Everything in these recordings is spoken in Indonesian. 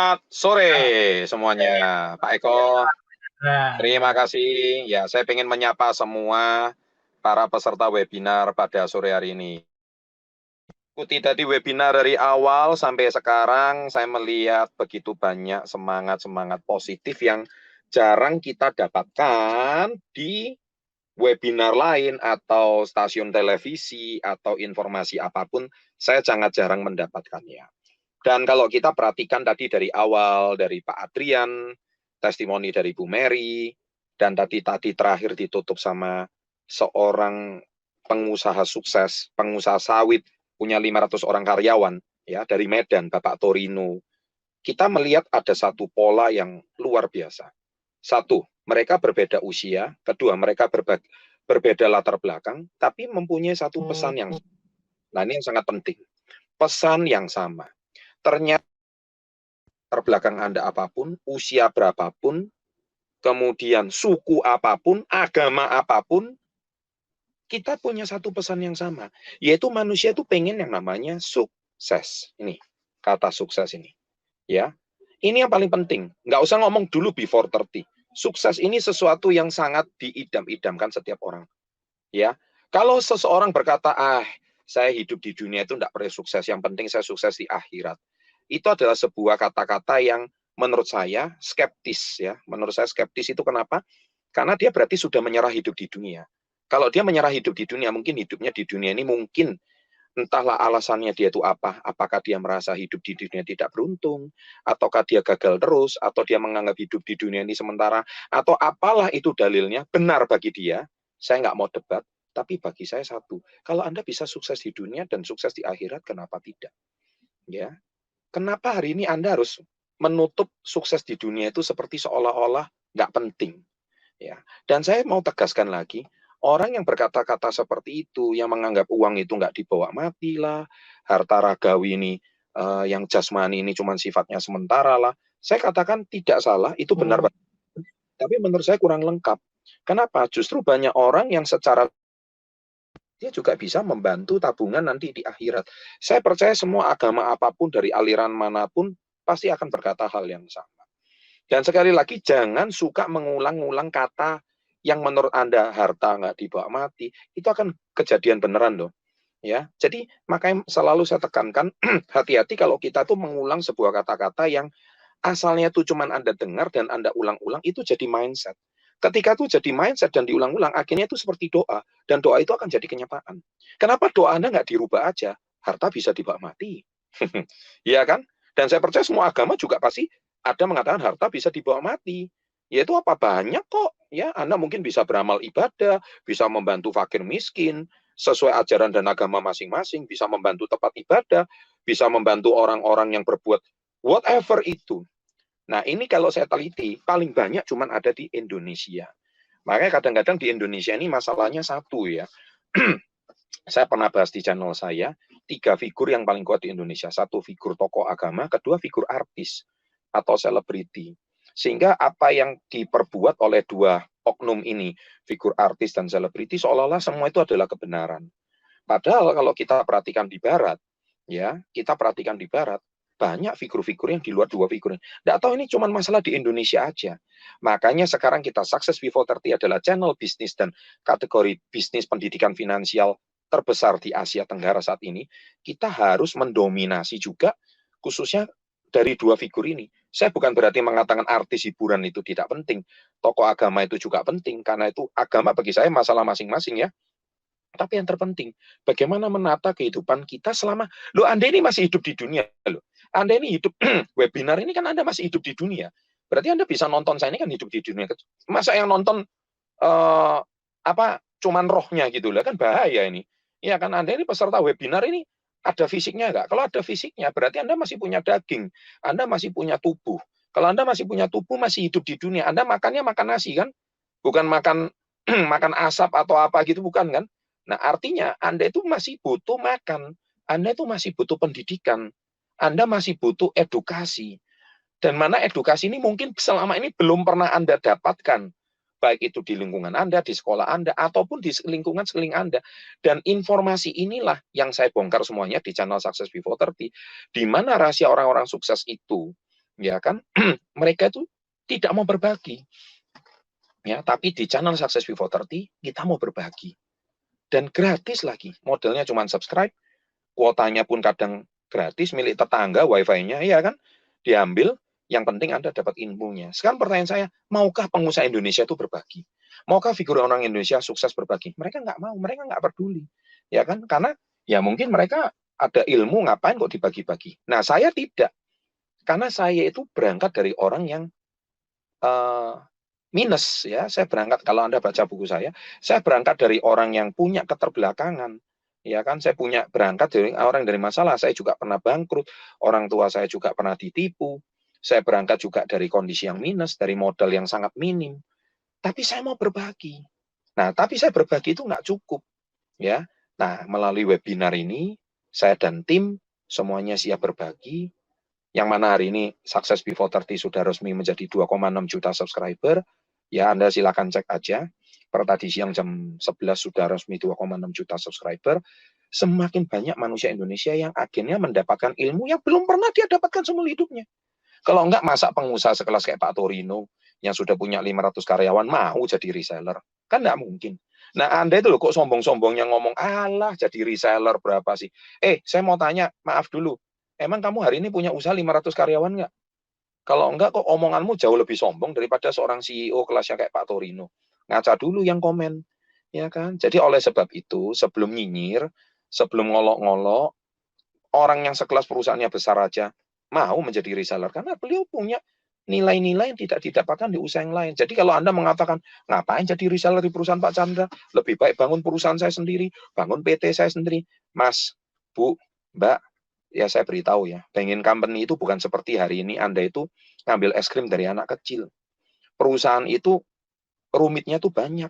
Selamat sore semuanya, Pak Eko. Nah, Terima kasih. Ya, saya ingin menyapa semua para peserta webinar pada sore hari ini. Ikuti tadi webinar dari awal sampai sekarang, saya melihat begitu banyak semangat-semangat positif yang jarang kita dapatkan di webinar lain atau stasiun televisi atau informasi apapun, saya sangat jarang mendapatkannya. Dan kalau kita perhatikan tadi dari awal, dari Pak Adrian, testimoni dari Bu Mary, dan tadi terakhir ditutup sama seorang pengusaha sukses, pengusaha sawit, punya 500 orang karyawan, ya dari Medan, Bapak Torino. Kita melihat ada satu pola yang luar biasa. Satu, mereka berbeda usia. Kedua, mereka berbeda latar belakang, tapi mempunyai satu pesan yang, nah ini yang sangat penting. Pesan yang sama. Ternyata terbelakang Anda apapun, usia berapapun, kemudian suku apapun, agama apapun, kita punya satu pesan yang sama, yaitu manusia itu pengen yang namanya sukses. Ini kata sukses ini, ya. Ini yang paling penting. Nggak usah ngomong dulu before 30. Sukses ini sesuatu yang sangat diidam-idamkan setiap orang, ya. Kalau seseorang berkata, saya hidup di dunia itu nggak perlu sukses, yang penting saya sukses di akhirat. Itu adalah sebuah kata-kata yang menurut saya skeptis, ya. Menurut saya skeptis itu kenapa? Karena dia berarti sudah menyerah hidup di dunia. Kalau dia menyerah hidup di dunia, mungkin hidupnya di dunia ini mungkin entahlah alasannya dia itu apa. Apakah dia merasa hidup di dunia tidak beruntung, ataukah dia gagal terus, atau dia menganggap hidup di dunia ini sementara, atau apalah itu dalilnya, benar bagi dia. Saya nggak mau debat, tapi bagi saya satu, kalau Anda bisa sukses di dunia dan sukses di akhirat, kenapa tidak? Ya, kenapa hari ini Anda harus menutup sukses di dunia itu seperti seolah-olah nggak penting? Ya, dan saya mau tegaskan lagi, orang yang berkata-kata seperti itu, yang menganggap uang itu nggak dibawa mati lah, harta ragawi ini, yang jasmani ini cuma sifatnya sementara lah, saya katakan tidak salah, itu benar, tapi menurut saya kurang lengkap. Kenapa? Justru banyak orang yang secara dia juga bisa membantu tabungan nanti di akhirat. Saya percaya semua agama apapun dari aliran manapun pasti akan berkata hal yang sama. Dan sekali lagi jangan suka mengulang-ulang kata yang menurut Anda harta nggak dibawa mati, itu akan kejadian beneran loh. Ya, jadi makanya selalu saya tekankan hati-hati kalau kita tuh mengulang sebuah kata-kata yang asalnya itu cuma Anda dengar dan Anda ulang-ulang, itu jadi mindset. Ketika itu jadi mindset dan diulang-ulang, akhirnya itu seperti doa. Dan doa itu akan jadi kenyataan. Kenapa doa Anda nggak dirubah aja? Harta bisa dibawa mati. Iya kan? Dan saya percaya semua agama juga pasti ada mengatakan harta bisa dibawa mati. Yaitu apa? Banyak kok. Ya, Anda mungkin bisa beramal ibadah, bisa membantu fakir miskin, sesuai ajaran dan agama masing-masing, bisa membantu tempat ibadah, bisa membantu orang-orang yang berbuat whatever itu. Nah, ini kalau saya teliti, paling banyak cuma ada di Indonesia. Makanya kadang-kadang di Indonesia ini masalahnya satu ya. Saya pernah bahas di channel saya, 3 figur yang paling kuat di Indonesia. Satu figur tokoh agama, kedua figur artis atau selebriti. Sehingga apa yang diperbuat oleh dua oknum ini, figur artis dan selebriti, seolah-olah semua itu adalah kebenaran. Padahal kalau kita perhatikan di barat, ya, kita perhatikan di barat, banyak figur-figur yang di luar dua figur. Nggak tahu ini cuma masalah di Indonesia aja. Makanya sekarang kita Success Before 30 adalah channel bisnis dan kategori bisnis pendidikan finansial terbesar di Asia Tenggara saat ini. Kita harus mendominasi juga, khususnya dari dua figur ini. Saya bukan berarti mengatakan artis hiburan itu tidak penting. Tokoh agama itu juga penting, karena itu agama bagi saya masalah masing-masing ya. Tapi yang terpenting, bagaimana menata kehidupan kita selama, Anda ini masih hidup di dunia, Anda ini hidup, webinar ini kan Anda masih hidup di dunia. Berarti Anda bisa nonton saya ini kan hidup di dunia. Masa yang nonton, cuman rohnya gitu lah, kan bahaya ini. Ya kan, Anda ini peserta webinar ini, ada fisiknya nggak? Kalau ada fisiknya, berarti Anda masih punya daging, Anda masih punya tubuh. Kalau Anda masih punya tubuh, masih hidup di dunia, Anda makannya makan nasi kan? Bukan makan makan asap atau apa gitu, bukan kan? Nah, artinya Anda itu masih butuh makan, Anda itu masih butuh pendidikan, Anda masih butuh edukasi. Dan mana edukasi ini mungkin selama ini belum pernah Anda dapatkan, baik itu di lingkungan Anda, di sekolah Anda, ataupun di lingkungan sekeliling Anda. Dan informasi inilah yang saya bongkar semuanya di channel Success Before 30, di mana rahasia orang-orang sukses itu. ya kan? Mereka itu tidak mau berbagi. Ya, tapi di channel Success Before 30 kita mau berbagi. Dan gratis lagi. Modelnya cuma subscribe, kuotanya pun kadang gratis milik tetangga, wifi-nya ya kan? Diambil, yang penting Anda dapat ilmunya. Sekarang pertanyaan saya, maukah pengusaha Indonesia itu berbagi? Maukah figur orang Indonesia sukses berbagi? Mereka nggak mau, mereka nggak peduli. Ya kan? Karena ya mungkin mereka ada ilmu, ngapain kok dibagi-bagi. Nah, saya tidak. Karena saya itu berangkat dari orang yang minus ya. Saya berangkat, kalau Anda baca buku saya berangkat dari orang yang punya keterbelakangan. Ya kan, saya berangkat dari orang dari masalah. Saya juga pernah bangkrut, orang tua saya juga pernah ditipu. Saya berangkat juga dari kondisi yang minus, dari modal yang sangat minim. Tapi saya mau berbagi. Nah, tapi saya berbagi itu nggak cukup, ya. Nah, melalui webinar ini, saya dan tim semuanya siap berbagi. Yang mana hari ini Success Before 30 sudah resmi menjadi 2,6 juta subscriber. Ya, Anda silakan cek aja. Per tadi siang jam 11 sudah resmi 2,6 juta subscriber. Semakin banyak manusia Indonesia yang akhirnya mendapatkan ilmu yang belum pernah dia dapatkan seumur hidupnya. Kalau enggak, masa pengusaha sekelas kayak Pak Torino yang sudah punya 500 karyawan mau jadi reseller? Kan enggak mungkin. Nah, Anda itu loh kok sombong-sombongnya ngomong, alah jadi reseller berapa sih? Saya mau tanya, maaf dulu. Emang kamu hari ini punya usaha 500 karyawan enggak? Kalau enggak, kok omonganmu jauh lebih sombong daripada seorang CEO kelasnya kayak Pak Torino. Ngaca dulu yang komen. Ya kan? Jadi oleh sebab itu, sebelum nyinyir, sebelum ngolok-ngolok, orang yang sekelas perusahaannya besar aja mau menjadi reseller. Karena beliau punya nilai-nilai yang tidak didapatkan di usaha yang lain. Jadi kalau Anda mengatakan, ngapain jadi reseller di perusahaan Pak Chandra? Lebih baik bangun perusahaan saya sendiri, bangun PT saya sendiri. Mas, Bu, Mbak, ya saya beritahu ya, pengen company itu bukan seperti hari ini Anda itu ngambil es krim dari anak kecil. Perusahaan itu rumitnya tuh banyak.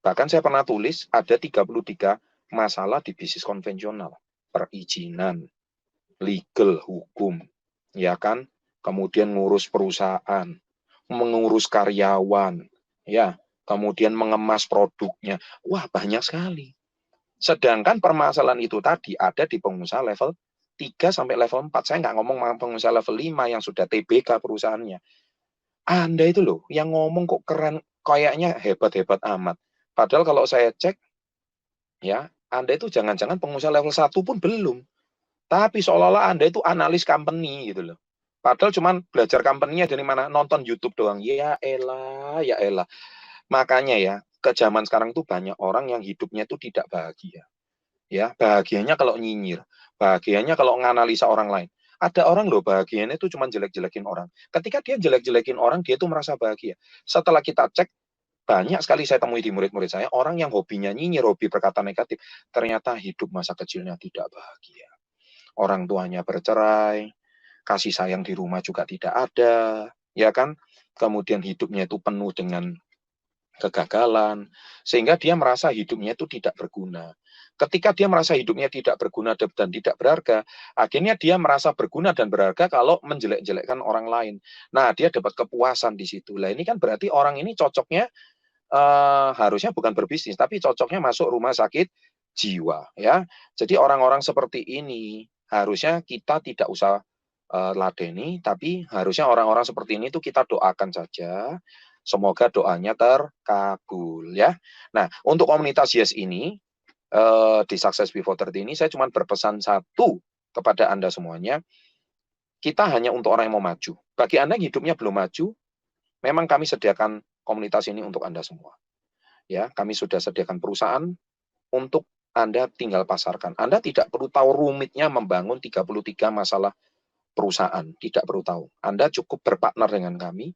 Bahkan saya pernah tulis ada 33 masalah di bisnis konvensional. Perizinan, legal, hukum, ya kan? Kemudian ngurus perusahaan, mengurus karyawan, ya, kemudian mengemas produknya. Wah, banyak sekali. Sedangkan permasalahan itu tadi ada di pengusaha level 3 sampai level 4. Saya nggak ngomong pengusaha level 5 yang sudah TBK perusahaannya. Anda itu loh yang ngomong kok keren, kayaknya hebat-hebat amat. Padahal kalau saya cek, ya, Anda itu jangan-jangan pengusaha level 1 pun belum. Tapi seolah-olah Anda itu analis company gitu loh. Padahal cuman belajar company-nya dari mana? Nonton YouTube doang. Ya elah, ya elah. Makanya ya, ke zaman sekarang tuh banyak orang yang hidupnya itu tidak bahagia. Ya, bahagianya kalau nyinyir, bahagianya kalau nganalisa orang lain. Ada orang loh bahagianya itu cuma jelek-jelekin orang. Ketika dia jelek-jelekin orang, dia tuh merasa bahagia. Setelah kita cek, banyak sekali saya temui di murid-murid saya, orang yang hobinya nyinyir, hobi berkata negatif, ternyata hidup masa kecilnya tidak bahagia. Orang tuanya bercerai, kasih sayang di rumah juga tidak ada, ya kan? Kemudian hidupnya itu penuh dengan kegagalan, sehingga dia merasa hidupnya itu tidak berguna. Ketika dia merasa hidupnya tidak berguna dan tidak berharga, akhirnya dia merasa berguna dan berharga kalau menjelek-jelekkan orang lain. Nah, dia dapat kepuasan di situ. Lah ini kan berarti orang ini cocoknya harusnya bukan berbisnis, tapi cocoknya masuk rumah sakit jiwa, ya. Jadi orang-orang seperti ini harusnya kita tidak usah ladeni, tapi harusnya orang-orang seperti ini tuh kita doakan saja. Semoga doanya terkabul, ya. Nah, untuk komunitas Yes ini di Success Before 30 ini saya cuma berpesan satu kepada Anda semuanya. Kita hanya untuk orang yang mau maju. Bagi Anda yang hidupnya belum maju, memang kami sediakan komunitas ini untuk Anda semua. Ya, kami sudah sediakan perusahaan untuk Anda tinggal pasarkan. Anda tidak perlu tahu rumitnya membangun 33 masalah perusahaan, tidak perlu tahu. Anda cukup berpartner dengan kami,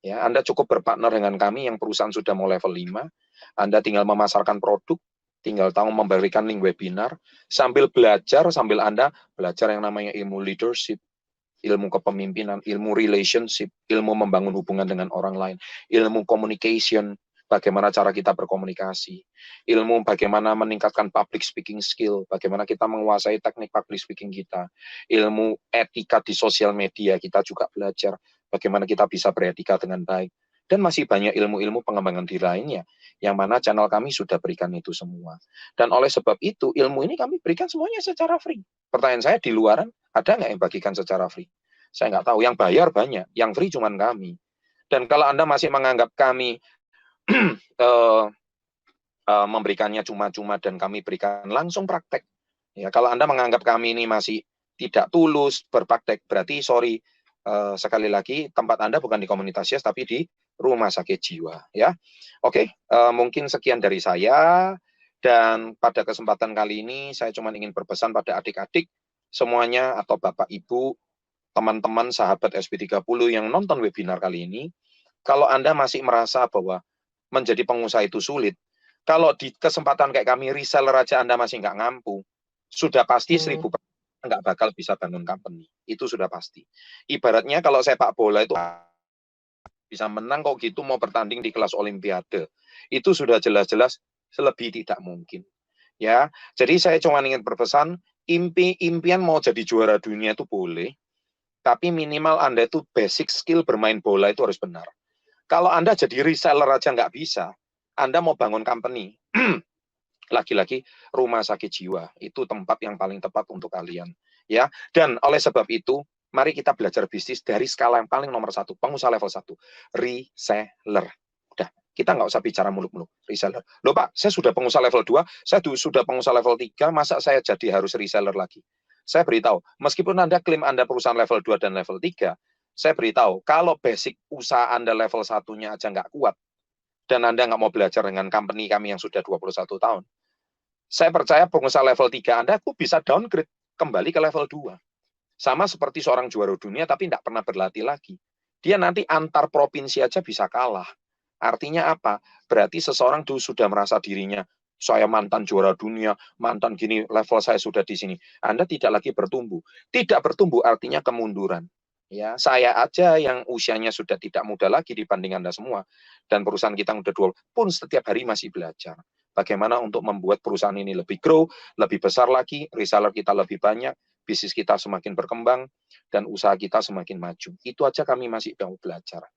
ya. Anda cukup berpartner dengan kami yang perusahaan sudah mau level 5. Anda tinggal memasarkan produk, tinggal tahu memberikan link webinar, sambil belajar, sambil Anda belajar yang namanya ilmu leadership, ilmu kepemimpinan, ilmu relationship, ilmu membangun hubungan dengan orang lain, ilmu communication, bagaimana cara kita berkomunikasi, ilmu bagaimana meningkatkan public speaking skill, bagaimana kita menguasai teknik public speaking kita, ilmu etika di sosial media kita juga belajar, bagaimana kita bisa beretika dengan baik, dan masih banyak ilmu-ilmu pengembangan diri lainnya, yang mana channel kami sudah berikan itu semua. Dan oleh sebab itu, ilmu ini kami berikan semuanya secara free. Pertanyaan saya di luaran, ada nggak yang bagikan secara free? Saya nggak tahu. Yang bayar banyak, yang free cuman kami. Dan kalau Anda masih menganggap kami memberikannya cuma-cuma dan kami berikan langsung praktek. Ya, kalau Anda menganggap kami ini masih tidak tulus berpraktek, berarti sorry, sekali lagi tempat Anda bukan di komunitas YES tapi di rumah sakit jiwa. Ya, oke, mungkin sekian dari saya. Dan pada kesempatan kali ini saya cuma ingin berpesan pada adik-adik semuanya atau Bapak Ibu, teman-teman sahabat SP30 yang nonton webinar kali ini, kalau Anda masih merasa bahwa menjadi pengusaha itu sulit, kalau di kesempatan kayak kami reseller aja Anda masih nggak ngampu, sudah pasti 1000% nggak bakal bisa bangun company. Itu sudah pasti. Ibaratnya kalau sepak bola itu bisa menang kok gitu mau bertanding di kelas olimpiade. Itu sudah jelas-jelas selebih tidak mungkin. Ya, jadi saya cuma ingin berpesan, impian mau jadi juara dunia itu boleh, tapi minimal Anda itu basic skill bermain bola itu harus benar. Kalau Anda jadi reseller aja nggak bisa, Anda mau bangun company, lagi-lagi rumah sakit jiwa itu tempat yang paling tepat untuk kalian, ya. Dan oleh sebab itu, mari kita belajar bisnis dari skala yang paling nomor 1, pengusaha level 1, reseller. Udah, kita nggak usah bicara muluk-muluk, reseller. Loh Pak, saya sudah pengusaha level 2, saya sudah pengusaha level 3, masa saya jadi harus reseller lagi? Saya beritahu, meskipun Anda klaim Anda perusahaan level 2 dan level 3, saya beritahu, kalau basic usaha Anda level 1-nya aja nggak kuat, dan Anda nggak mau belajar dengan company kami yang sudah 21 tahun, saya percaya pengusaha level 3 Anda tuh bisa downgrade kembali ke level 2. Sama seperti seorang juara dunia tapi tidak pernah berlatih lagi. Dia nanti antar provinsi aja bisa kalah. Artinya apa? Berarti seseorang tuh sudah merasa dirinya, saya mantan juara dunia, mantan gini, level saya sudah di sini. Anda tidak lagi bertumbuh. Tidak bertumbuh artinya kemunduran. Ya, saya aja yang usianya sudah tidak muda lagi dibanding Anda semua. Dan perusahaan kita udah 20, pun setiap hari masih belajar. Bagaimana untuk membuat perusahaan ini lebih grow, lebih besar lagi, reseller kita lebih banyak, bisnis kita semakin berkembang, dan usaha kita semakin maju. Itu aja kami masih mau belajar.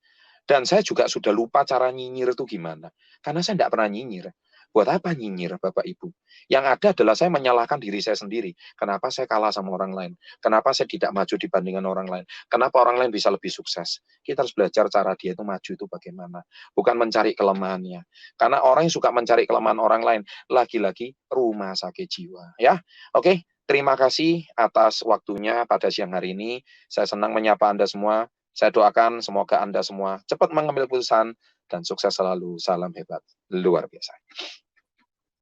Dan saya juga sudah lupa cara nyinyir itu gimana. Karena saya tidak pernah nyinyir. Buat apa nyinyir, Bapak Ibu? Yang ada adalah saya menyalahkan diri saya sendiri. Kenapa saya kalah sama orang lain? Kenapa saya tidak maju dibandingkan orang lain? Kenapa orang lain bisa lebih sukses? Kita harus belajar cara dia itu maju itu bagaimana. Bukan mencari kelemahannya. Karena orang yang suka mencari kelemahan orang lain, lagi-lagi rumah sakit jiwa. Ya, oke. Terima kasih atas waktunya pada siang hari ini. Saya senang menyapa Anda semua. Saya doakan semoga Anda semua cepat mengambil keputusan dan sukses selalu. Salam hebat. Luar biasa.